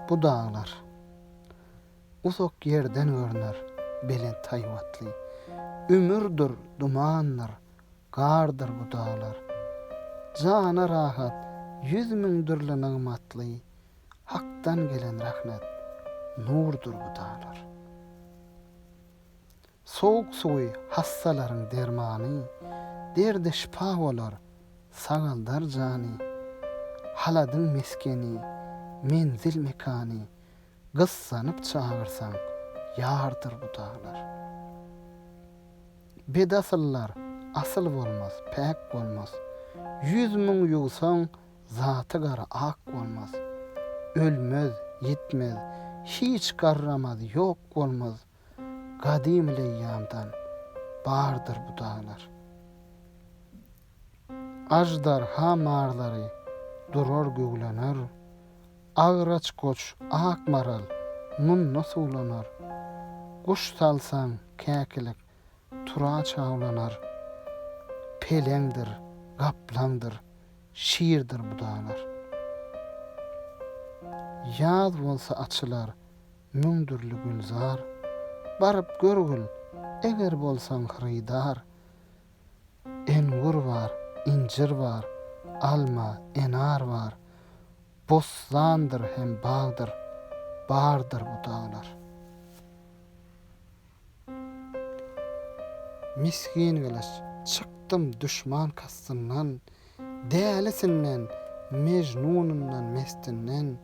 Bu dağlar uzak yerden görünür, belen taýwatly. Ümürdür dumanlar, gardır bu dağlar. Cana rahat, 100 000 dürli nygmatly. Hakdan gelen rahmet, nurdur bu dağlar. Soğuk suwy hassalaryň dermany, derde şifa bolar, sagaldar jany. Haladyň meskeni, menzil mekany, gyssanyp çağırsaň, yardır bu dağlar. Bedasıllar asıl bolmaz, pek bolmaz. 100 000 ýugsaň, zaty gara ak bolmaz. Ölmez, yitmez, hiç garramaz, yok bolmaz. Gadim leýýamdan bardır bu dağlar. Ajdar ha marlary durar göwlenir. Agraç goç, ak maral, munna suwlanar. Kuş salsaň käkilik, tura çawlanar. Pelengdir, gaplandır, şiirdir bu dağlar. Yaz bolsa açylar, müňdürli gülzar. Barıp görgül, eger bolsaň hyrydar. Engur var, incir var, alma, enar var. Bostandır hem bağdır, bardır bu dağlar. Miskin gelaş, çıktım düşman kastından, dälisinden, mecnunundan, mestinden.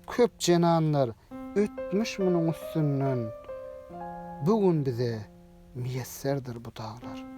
Köp cenanlar ötmüş munuň üstünden. Bugün bize müyesserdir bu dağlar.